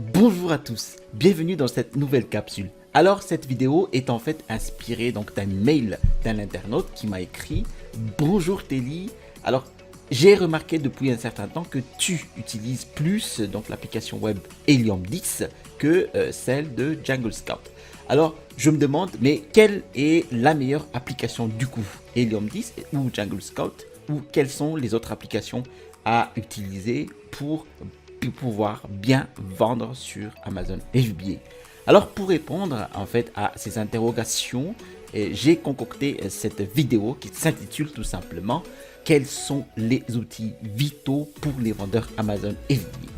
Bonjour à tous, bienvenue dans cette nouvelle capsule. Alors cette vidéo est en fait inspirée d'un mail d'un internaute qui m'a écrit: Bonjour Telly, alors j'ai remarqué depuis un certain temps que tu utilises plus l'application web Helium 10 que celle de Jungle Scout. Alors je me demande, mais quelle est la meilleure application du coup, Helium 10 ou Jungle Scout, ou quelles sont les autres applications à utiliser pour pouvoir bien vendre sur Amazon FBA. Alors pour répondre en fait à ces interrogations, j'ai concocté cette vidéo qui s'intitule tout simplement quels sont les outils vitaux pour les vendeurs Amazon FBA.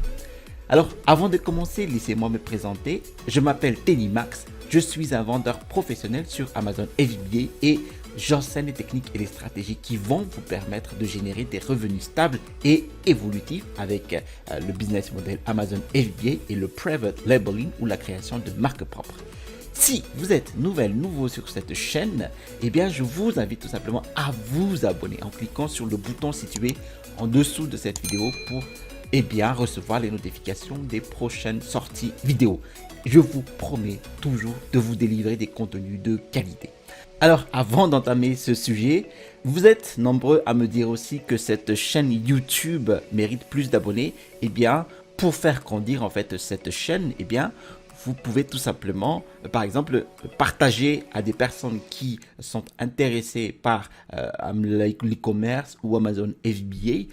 Alors avant de commencer, laissez-moi me présenter. Je m'appelle Telly Max, je suis un vendeur professionnel sur Amazon FBA et j'enseigne les techniques et les stratégies qui vont vous permettre de générer des revenus stables et évolutifs avec le business model Amazon FBA et le private labeling ou la création de marques propres. Si vous êtes nouveau sur cette chaîne, eh bien je vous invite tout simplement à vous abonner en cliquant sur le bouton situé en dessous de cette vidéo pour recevoir les notifications des prochaines sorties vidéo. Je vous promets toujours de vous délivrer des contenus de qualité. Alors, avant d'entamer ce sujet, vous êtes nombreux à me dire aussi que cette chaîne YouTube mérite plus d'abonnés. Eh bien, pour faire grandir en fait cette chaîne, vous pouvez tout simplement, par exemple, partager à des personnes qui sont intéressées par l'e-commerce ou Amazon FBA.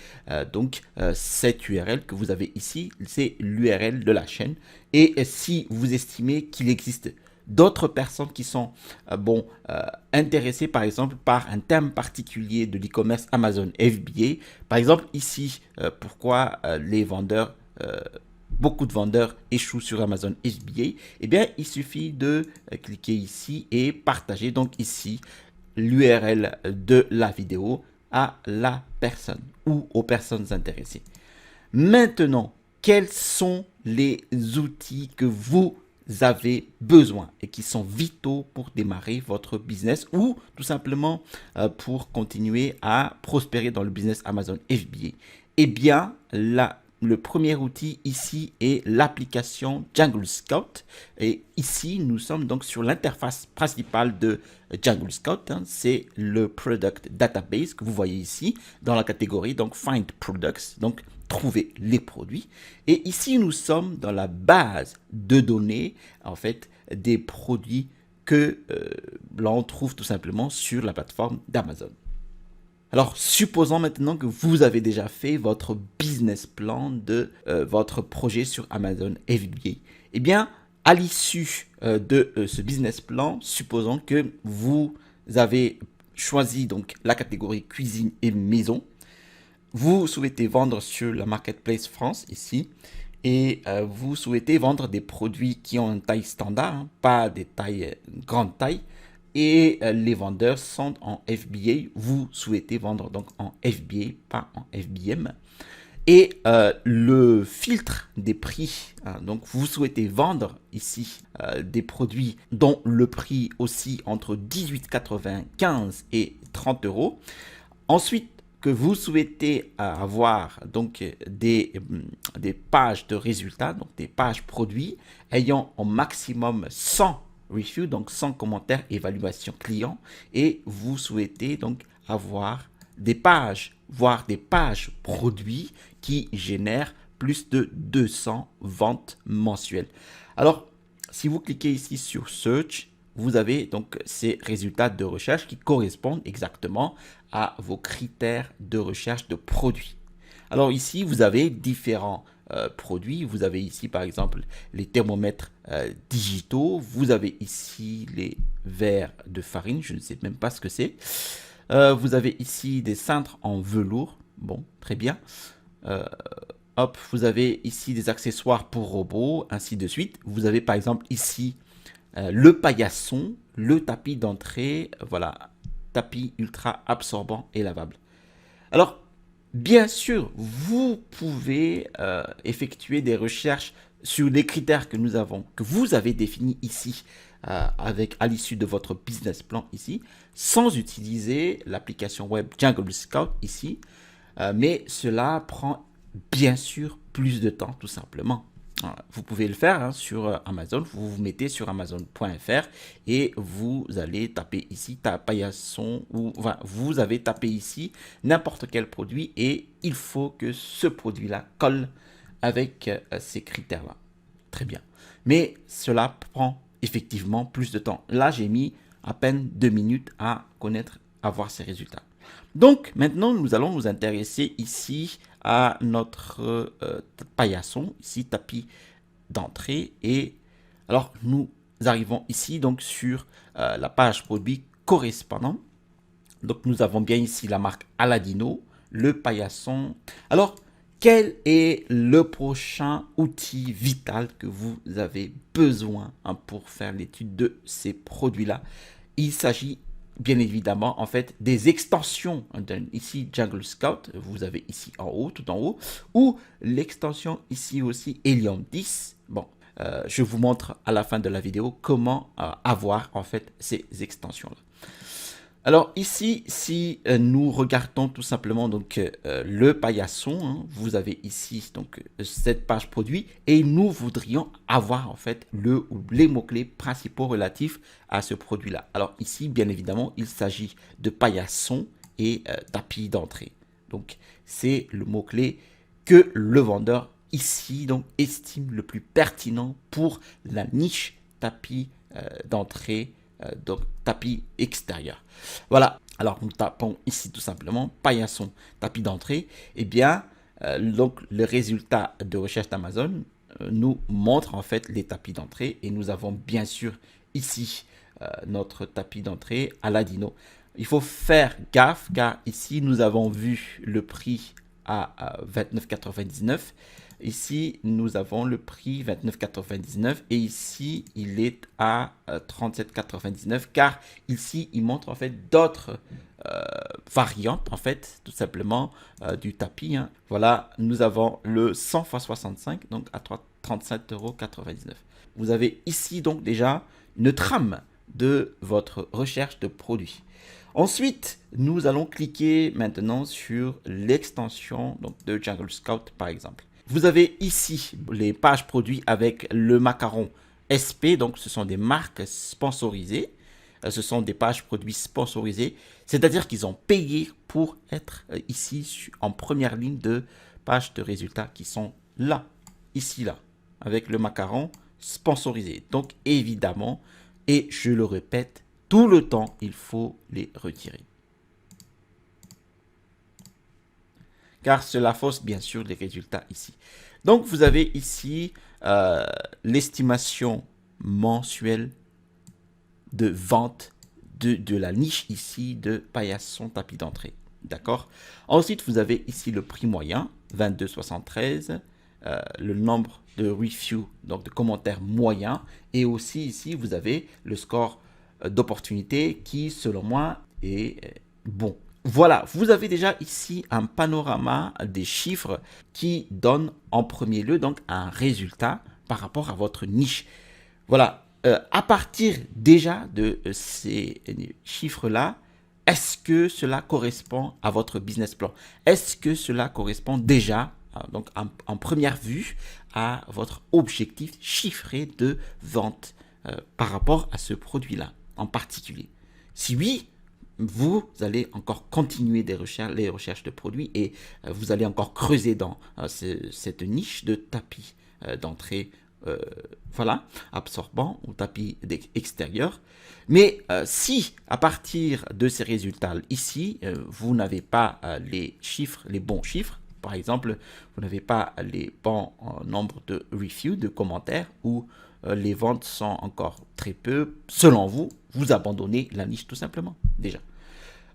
Cette URL que vous avez ici, c'est l'URL de la chaîne. Et si vous estimez qu'il existe d'autres personnes qui sont intéressées par exemple par un terme particulier de l'e-commerce Amazon FBA, par exemple ici, pourquoi les vendeurs beaucoup de vendeurs échouent sur Amazon FBA, eh bien, il suffit de cliquer ici et partager donc ici l'URL de la vidéo à la personne ou aux personnes intéressées. Maintenant, quels sont les outils que vous avez besoin et qui sont vitaux pour démarrer votre business ou tout simplement pour continuer à prospérer dans le business Amazon FBA? Eh bien, le premier outil ici est l'application Jungle Scout. Et ici, nous sommes donc sur l'interface principale de Jungle Scout. C'est le Product Database que vous voyez ici dans la catégorie donc Find Products, donc trouver les produits. Et ici, nous sommes dans la base de données en fait des produits que l'on trouve tout simplement sur la plateforme d'Amazon. Alors, supposons maintenant que vous avez déjà fait votre business plan de votre projet sur Amazon FBA. Eh bien, à l'issue de ce business plan, supposons que vous avez choisi donc la catégorie cuisine et maison. Vous souhaitez vendre sur la Marketplace France ici et vous souhaitez vendre des produits qui ont une taille standard, pas des tailles grande taille. Et les vendeurs sont en FBA, vous souhaitez vendre donc en FBA, pas en FBM. Et le filtre des prix, donc vous souhaitez vendre ici des produits dont le prix oscille entre 18,95 et 30 euros. Ensuite, que vous souhaitez avoir donc des pages de résultats, donc des pages produits ayant au maximum 100 review, donc 100 commentaires, évaluation client, et vous souhaitez donc avoir des pages, voire des pages produits qui génèrent plus de 200 ventes mensuelles. Alors, si vous cliquez ici sur Search, vous avez donc ces résultats de recherche qui correspondent exactement à vos critères de recherche de produits. Alors ici, vous avez différents produits. Vous avez ici, par exemple, les thermomètres digitaux. Vous avez ici les verres de farine. Je ne sais même pas ce que c'est. Vous avez ici des cintres en velours. Bon, très bien. Vous avez ici des accessoires pour robots, ainsi de suite. Vous avez, par exemple, ici le paillasson, le tapis d'entrée. Voilà, tapis ultra absorbant et lavable. Alors, bien sûr, vous pouvez effectuer des recherches sur les critères que vous avez définis ici à l'issue de votre business plan ici, sans utiliser l'application web Jungle Scout ici, mais cela prend bien sûr plus de temps tout simplement. Vous pouvez le faire hein, sur Amazon. Vous vous mettez sur Amazon.fr et vous allez taper ici paillasson ou enfin, vous avez tapé ici n'importe quel produit et il faut que ce produit-là colle avec ces critères-là. Très bien. Mais cela prend effectivement plus de temps. Là, j'ai mis à peine 2 minutes à voir ces résultats. Donc, maintenant, nous allons nous intéresser ici à notre paillasson, ici, tapis d'entrée. Et alors, nous arrivons ici donc sur la page produit correspondant. Donc, nous avons bien ici la marque Aladino, le paillasson. Alors, quel est le prochain outil vital que vous avez besoin pour faire l'étude de ces produits-là? Il s'agit bien évidemment en fait des extensions. Ici Jungle Scout, vous avez ici en haut, tout en haut, ou l'extension ici aussi Helium 10. Bon, je vous montre à la fin de la vidéo comment avoir en fait ces extensions-là. Alors ici, si nous regardons tout simplement donc le paillasson, hein, vous avez ici donc cette page produit et nous voudrions avoir en fait les mots-clés principaux relatifs à ce produit-là. Alors ici, bien évidemment, il s'agit de paillasson et tapis d'entrée. Donc c'est le mot-clé que le vendeur ici donc estime le plus pertinent pour la niche tapis d'entrée. Donc tapis extérieur. Voilà, alors nous tapons ici tout simplement paillasson tapis d'entrée. Et bien, donc le résultat de recherche d'Amazon nous montre en fait les tapis d'entrée. Et nous avons bien sûr ici notre tapis d'entrée Aladino. Il faut faire gaffe car ici nous avons vu le prix à 29,99 €. Ici, nous avons le prix 29,99 et ici, il est à 37,99 car ici, il montre en fait d'autres variantes en fait, tout simplement du tapis. Hein. Voilà, nous avons le 100 x 65 donc à 37,99 €. Vous avez ici donc déjà une trame de votre recherche de produits. Ensuite, nous allons cliquer maintenant sur l'extension de Jungle Scout par exemple. Vous avez ici les pages produits avec le macaron SP, donc ce sont des marques sponsorisées. Ce sont des pages produits sponsorisées, c'est-à-dire qu'ils ont payé pour être ici en première ligne de pages de résultats qui sont là, ici, là, avec le macaron sponsorisé. Donc évidemment, et je le répète, tout le temps, il faut les retirer. Car cela fausse bien sûr les résultats ici. Donc vous avez ici l'estimation mensuelle de vente de la niche ici de paillasson tapis d'entrée. D'accord. Ensuite, vous avez ici le prix moyen, 22,73, le nombre de reviews, donc de commentaires moyens. Et aussi ici, vous avez le score d'opportunité qui, selon moi, est bon. Voilà, vous avez déjà ici un panorama des chiffres qui donnent en premier lieu donc un résultat par rapport à votre niche. Voilà, à partir déjà de ces chiffres-là, est-ce que cela correspond à votre business plan? Est-ce que cela correspond déjà, donc en première vue, à votre objectif chiffré de vente par rapport à ce produit-là en particulier? Si oui, vous allez encore continuer les recherches de produits et vous allez encore creuser dans cette niche de tapis d'entrée, voilà, absorbant ou tapis extérieur. Mais si à partir de ces résultats ici, vous n'avez pas les bons chiffres, par exemple, vous n'avez pas les bons nombres de reviews, de commentaires, ou les ventes sont encore très peu, selon vous, vous abandonnez la niche tout simplement, déjà.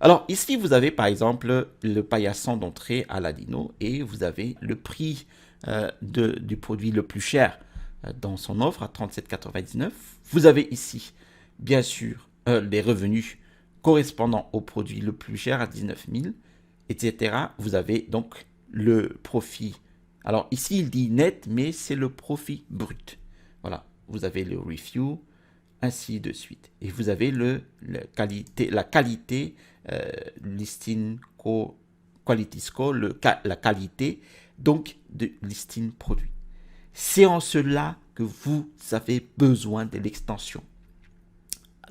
Alors ici, vous avez par exemple le paillasson d'entrée Aladino et vous avez le prix du produit le plus cher dans son offre à 37,99 €. Vous avez ici, bien sûr, les revenus correspondant au produit le plus cher à 19 000, etc. Vous avez donc le profit. Alors ici, il dit net, mais c'est le profit brut. Voilà, vous avez le review, ainsi de suite. Et vous avez la qualité listing quality score, la qualité donc de listing produit. C'est en cela que vous avez besoin de l'extension.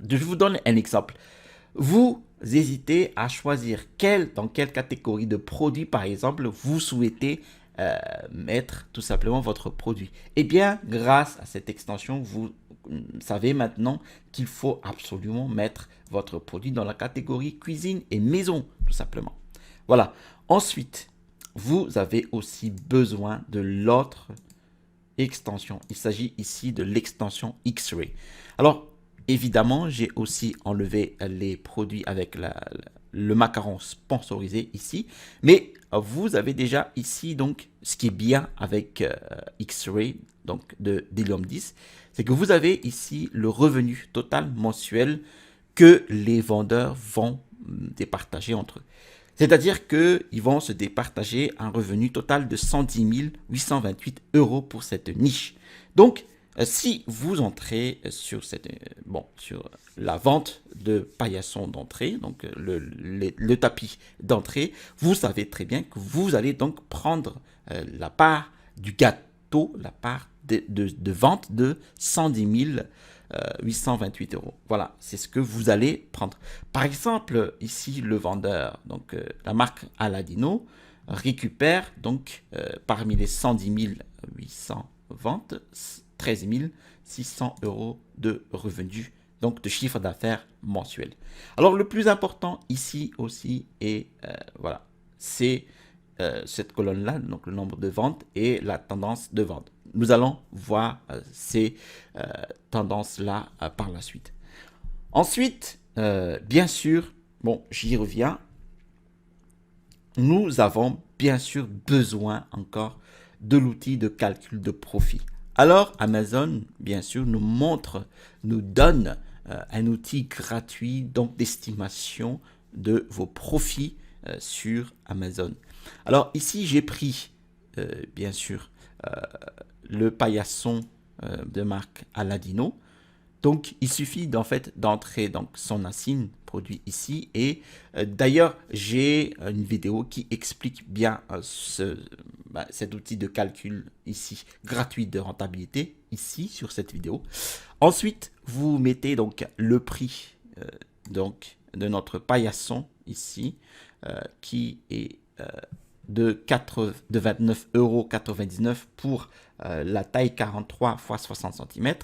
Je vous donne un exemple. Vous hésitez à choisir dans quelle catégorie de produits, par exemple, vous souhaitez mettre tout simplement votre produit. Eh bien, grâce à cette extension, vous savez maintenant qu'il faut absolument mettre votre produit dans la catégorie cuisine et maison, tout simplement. Voilà. Ensuite, vous avez aussi besoin de l'autre extension. Il s'agit ici de l'extension X-Ray. Alors, évidemment, j'ai aussi enlevé les produits avec le macaron sponsorisé ici, mais vous avez déjà ici donc ce qui est bien avec X-Ray, donc de Delium 10, c'est que vous avez ici le revenu total mensuel que les vendeurs vont départager entre eux. C'est-à-dire qu'ils vont se départager un revenu total de 110 828 € pour cette niche. Donc, si vous entrez sur la vente de paillassons d'entrée, donc le tapis d'entrée, vous savez très bien que vous allez donc prendre la part du gâteau, la part de vente de 110 828 €. Voilà, c'est ce que vous allez prendre. Par exemple, ici, le vendeur, donc la marque Aladino, récupère donc parmi les 110 800 ventes, 13 600 € de revenus, donc de chiffre d'affaires mensuel. Alors, le plus important ici aussi est, voilà, c'est cette colonne-là, donc le nombre de ventes et la tendance de vente. Nous allons voir ces tendances-là par la suite. Ensuite, bien sûr, bon, j'y reviens, nous avons bien sûr besoin encore de l'outil de calcul de profit. Alors, Amazon, bien sûr, nous donne un outil gratuit donc d'estimation de vos profits sur Amazon. Alors ici, j'ai pris, bien sûr, le paillasson de marque Aladino. Donc, il suffit d'entrer donc son insigne produit ici. Et d'ailleurs, j'ai une vidéo qui explique bien cet outil de calcul ici, gratuit de rentabilité, ici, sur cette vidéo. Ensuite, vous mettez donc le prix donc, de notre paillasson ici, qui est de 29,99 € pour la taille 43 x 60 cm,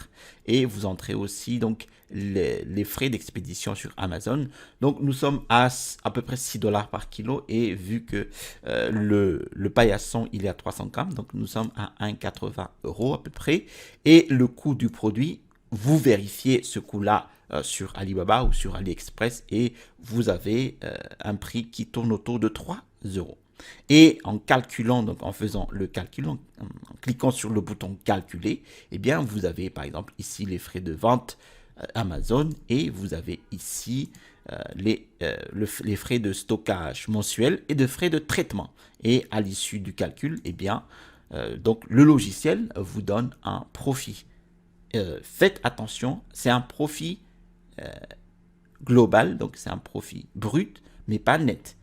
et vous entrez aussi donc les frais d'expédition sur Amazon. Donc nous sommes à peu près 6 $ par kilo, et vu que le paillasson il est à 300 grammes, donc nous sommes à 1,80 € à peu près, et le coût du produit, vous vérifiez ce coût-là sur Alibaba ou sur AliExpress, et vous avez un prix qui tourne autour de 3 €. Et en calculant, donc en faisant le calcul, en cliquant sur le bouton calculer, eh bien vous avez par exemple ici les frais de vente Amazon, et vous avez ici les frais de stockage mensuel et de frais de traitement. Et à l'issue du calcul, eh bien donc le logiciel vous donne un profit. Faites attention, c'est un profit global, donc c'est un profit brut, mais pas net,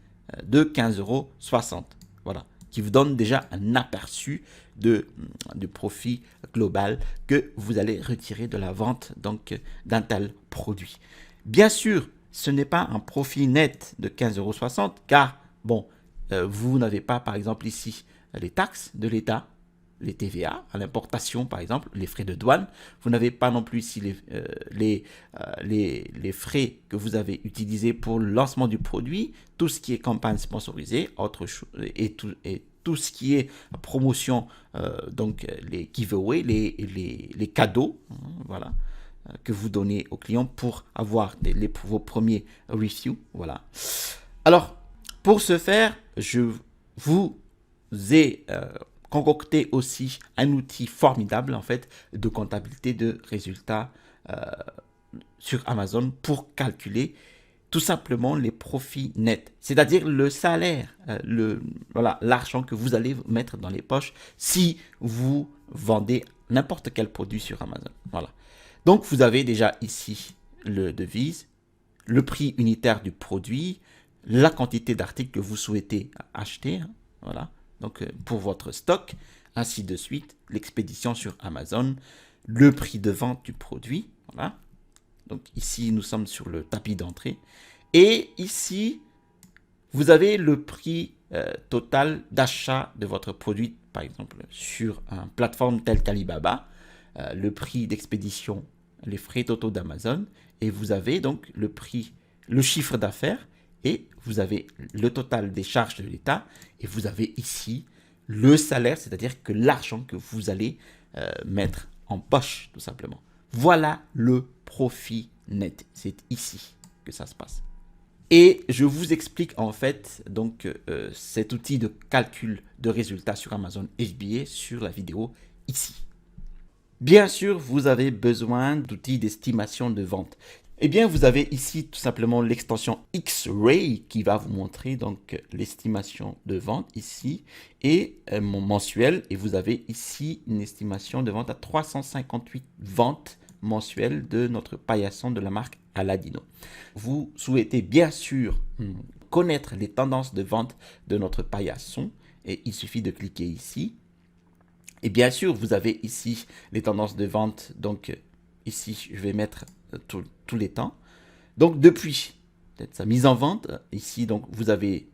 de 15,60 €. Voilà, qui vous donne déjà un aperçu du profit global que vous allez retirer de la vente donc d'un tel produit. Bien sûr, ce n'est pas un profit net de 15,60 €, car bon, vous n'avez pas par exemple ici les taxes de l'État, les TVA à l'importation par exemple, les frais de douane. Vous n'avez pas non plus ici les frais que vous avez utilisés pour le lancement du produit, tout ce qui est campagne sponsorisée, et tout ce qui est promotion, donc les giveaways, les cadeaux, voilà, que vous donnez aux clients pour avoir vos premiers reviews. Voilà. Alors, pour ce faire, je vous ai concocter aussi un outil formidable en fait de comptabilité de résultats sur Amazon pour calculer tout simplement les profits nets, c'est-à-dire le salaire, l'argent que vous allez mettre dans les poches si vous vendez n'importe quel produit sur Amazon. Voilà. Donc vous avez déjà ici le devise, le prix unitaire du produit, la quantité d'articles que vous souhaitez acheter, voilà. Donc pour votre stock, ainsi de suite, l'expédition sur Amazon, le prix de vente du produit, voilà. Donc ici, nous sommes sur le tapis d'entrée. Et ici, vous avez le prix total d'achat de votre produit, par exemple, sur une plateforme telle qu'Alibaba, le prix d'expédition, les frais totaux d'Amazon, et vous avez donc le prix, le chiffre d'affaires, et vous avez le total des charges de l'État, et vous avez ici le salaire, c'est-à-dire que l'argent que vous allez mettre en poche, tout simplement. Voilà le profit net. C'est ici que ça se passe. Et je vous explique en fait donc cet outil de calcul de résultats sur Amazon FBA sur la vidéo ici. Bien sûr, vous avez besoin d'outils d'estimation de vente. Eh bien, vous avez ici tout simplement l'extension X-Ray qui va vous montrer donc l'estimation de vente ici et mon mensuel. Et vous avez ici une estimation de vente à 358 ventes mensuelles de notre paillasson de la marque Aladino. Vous souhaitez bien sûr connaître les tendances de vente de notre paillasson et il suffit de cliquer ici. Et bien sûr, vous avez ici les tendances de vente. Donc ici, je vais mettre tous les temps. Donc depuis sa mise en vente, ici, donc vous avez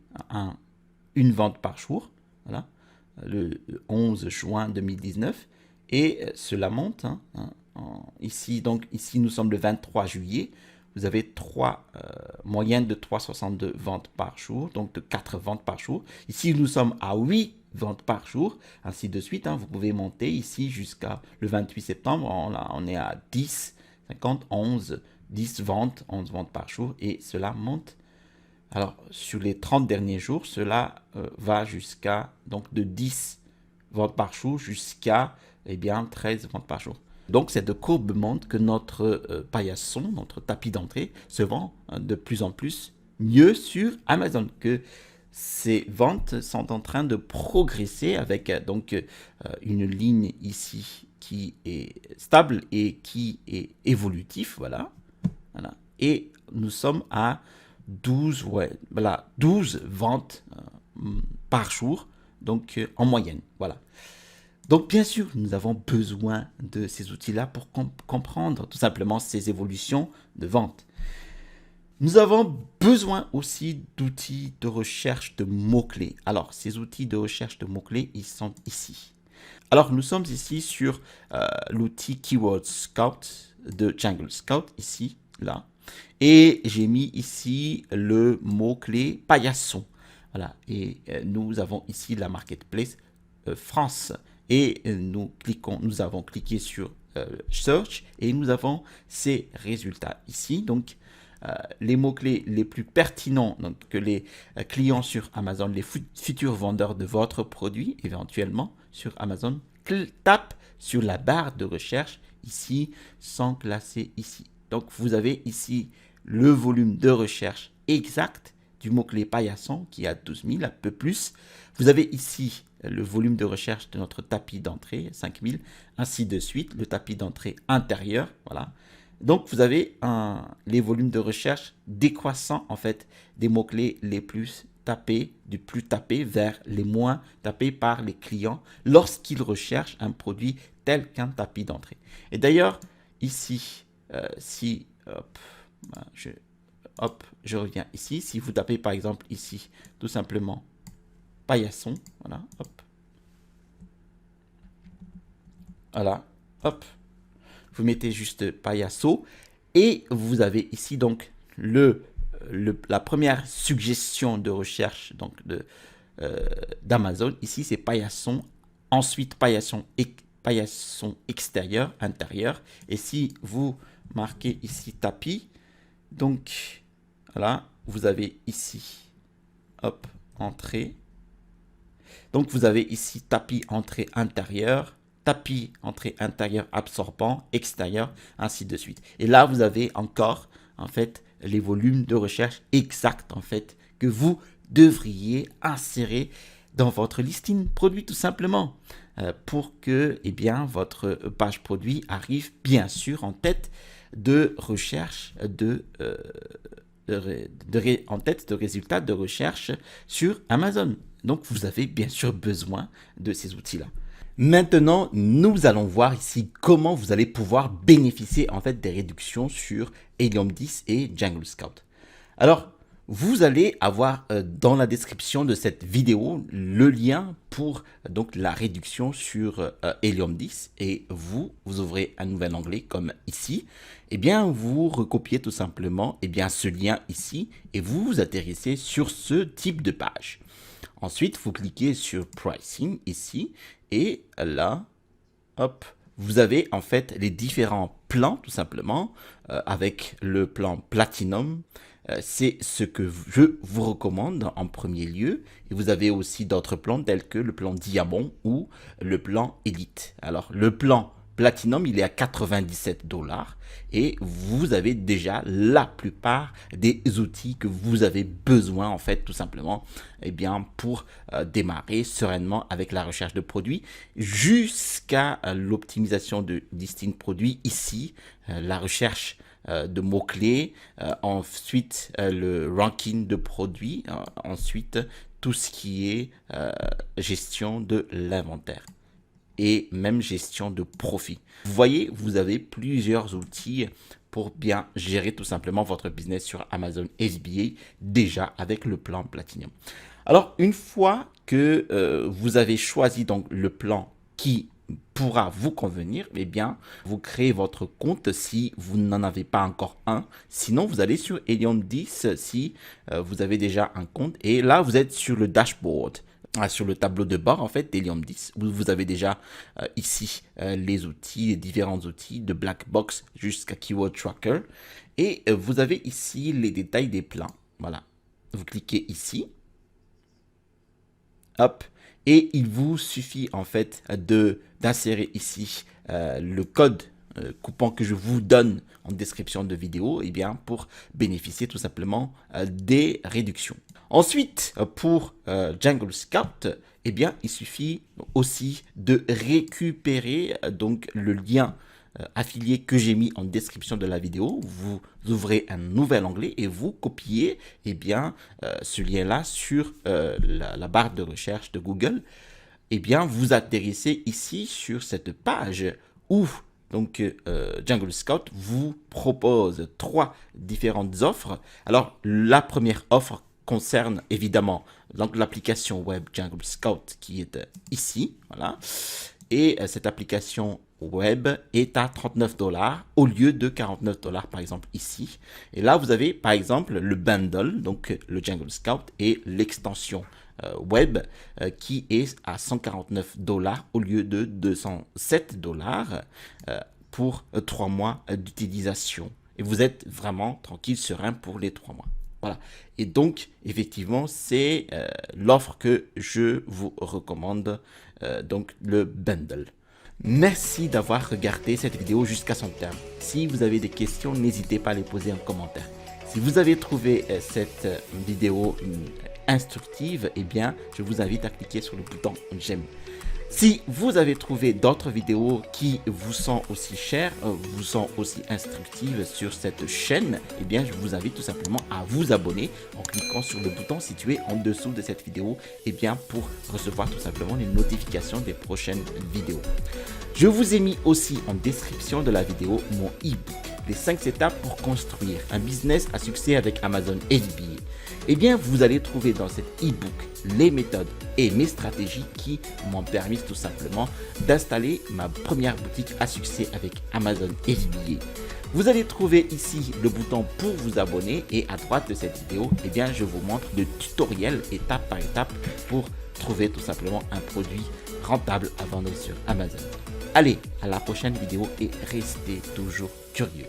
une vente par jour, voilà, le 11 juin 2019, et cela monte. Ici, donc ici, nous sommes le 23 juillet. Vous avez moyenne de 3,62 ventes par jour, donc de 4 ventes par jour. Ici, nous sommes à 8 ventes par jour, ainsi de suite. Vous pouvez monter ici jusqu'à le 28 septembre. On est à 10, 50, 11, 10 ventes, 11 ventes par jour, et cela monte. Alors, sur les 30 derniers jours, cela va jusqu'à, donc de 10 ventes par jour jusqu'à, 13 ventes par jour. Donc, cette courbe montre que notre paillasson, notre tapis d'entrée, se vend de plus en plus mieux sur Amazon, que ces ventes sont en train de progresser avec donc une ligne ici qui est stable et qui est évolutif, voilà. Et nous sommes à 12 ventes par jour, donc en moyenne, voilà. Donc bien sûr, nous avons besoin de ces outils-là pour comprendre tout simplement ces évolutions de vente. Nous avons besoin aussi d'outils de recherche de mots-clés. Alors, ces outils de recherche de mots-clés, ils sont ici. Alors, nous sommes ici sur l'outil Keyword Scout de Jungle Scout, ici, là. Et j'ai mis ici le mot-clé paillasson. Voilà. Et nous avons ici la marketplace France. Et nous avons cliqué sur Search et nous avons ces résultats ici. Donc, les mots-clés les plus pertinents donc, que les clients sur Amazon, les futurs vendeurs de votre produit, éventuellement sur Amazon, tapent sur la barre de recherche ici, sont classés ici. Donc, vous avez ici le volume de recherche exact du mot-clé paillasson qui est à 12 000, un peu plus. Vous avez ici le volume de recherche de notre tapis d'entrée, 5000, ainsi de suite, le tapis d'entrée intérieur, voilà. Donc, vous avez les volumes de recherche décroissants, en fait, des mots-clés les plus tapés, du plus tapé vers les moins tapés par les clients lorsqu'ils recherchent un produit tel qu'un tapis d'entrée. Et d'ailleurs, ici, si, je reviens ici, si vous tapez par exemple ici, tout simplement, paillasson, voilà, hop. Voilà, hop. Vous mettez juste paillasso et vous avez ici donc la première suggestion de recherche donc d'Amazon. Ici, c'est paillasson. Ensuite, paillasson extérieur, intérieur. Et si vous marquez ici tapis, donc voilà, vous avez ici, hop, entrée. Donc, vous avez ici tapis entrée intérieur, tapis entrée intérieur absorbant, extérieur, ainsi de suite. Et là, vous avez encore, en fait, les volumes de recherche exacts, en fait, que vous devriez insérer dans votre listing produit, tout simplement, pour que, votre page produit arrive, bien sûr, en tête de recherche en tête de résultats de recherche sur Amazon. Donc, vous avez bien sûr besoin de ces outils-là. Maintenant, nous allons voir ici comment vous allez pouvoir bénéficier en fait des réductions sur Helium 10 et Jungle Scout. Alors, vous allez avoir dans la description de cette vidéo le lien pour donc la réduction sur Helium 10 et vous ouvrez un nouvel onglet comme ici. Eh bien, vous recopiez tout simplement ce lien ici et vous atterrissez sur ce type de page. Ensuite, vous cliquez sur Pricing ici et là, hop, vous avez en fait les différents plans tout simplement avec le plan Platinum. C'est ce que je vous recommande en premier lieu. Et vous avez aussi d'autres plans tels que le plan Diamant ou le plan Elite. Alors, le plan Platinum, il est à 97 $ et vous avez déjà la plupart des outils que vous avez besoin en fait tout simplement pour démarrer sereinement avec la recherche de produits jusqu'à l'optimisation de listing produits ici, la recherche de mots-clés, ensuite le ranking de produits, ensuite tout ce qui est gestion de l'inventaire et même gestion de profit. Vous voyez, vous avez plusieurs outils pour bien gérer tout simplement votre business sur Amazon FBA déjà avec le plan Platinum. Alors, une fois que vous avez choisi donc le plan qui pourra vous convenir, vous créez votre compte si vous n'en avez pas encore un. Sinon, vous allez sur Helium 10 si vous avez déjà un compte. Et là, vous êtes sur le dashboard. Sur le tableau de bord en fait d'Helium 10, vous avez déjà ici les outils, les différents outils de Black Box jusqu'à Keyword Tracker et vous avez ici les détails des plans. Voilà, vous cliquez ici, hop, et il vous suffit en fait d'insérer ici le code coupon que je vous donne en description de vidéo pour bénéficier tout simplement des réductions. Ensuite, pour Jungle Scout, il suffit aussi de récupérer donc le lien affilié que j'ai mis en description de la vidéo. Vous ouvrez un nouvel onglet et vous copiez ce lien-là sur la barre de recherche de Google. Vous atterrissez ici sur cette page où donc Jungle Scout vous propose 3 différentes offres. Alors, la première offre concerne évidemment l'application web Jungle Scout qui est ici, voilà. Et cette application web est à 39 $ au lieu de 49 $ par exemple ici. Et là, vous avez par exemple le bundle, donc le Jungle Scout et l'extension web qui est à 149 $ au lieu de 207 $ pour 3 mois d'utilisation. Et vous êtes vraiment tranquille, serein pour les 3 mois. Voilà. Et donc, effectivement, c'est l'offre que je vous recommande, donc le bundle. Merci d'avoir regardé cette vidéo jusqu'à son terme. Si vous avez des questions, n'hésitez pas à les poser en commentaire. Si vous avez trouvé cette vidéo instructive, je vous invite à cliquer sur le bouton j'aime. Si vous avez trouvé d'autres vidéos qui vous sont aussi chères, vous sont aussi instructives sur cette chaîne, je vous invite tout simplement à vous abonner en cliquant sur le bouton situé en dessous de cette vidéo pour recevoir tout simplement les notifications des prochaines vidéos. Je vous ai mis aussi en description de la vidéo mon e-book, les 5 étapes pour construire un business à succès avec Amazon FBA. Vous allez trouver dans cet e-book les méthodes et mes stratégies qui m'ont permis tout simplement d'installer ma première boutique à succès avec Amazon FBA. Vous allez trouver ici le bouton pour vous abonner et à droite de cette vidéo, je vous montre le tutoriel étape par étape pour trouver tout simplement un produit rentable à vendre sur Amazon. Allez, à la prochaine vidéo et restez toujours curieux.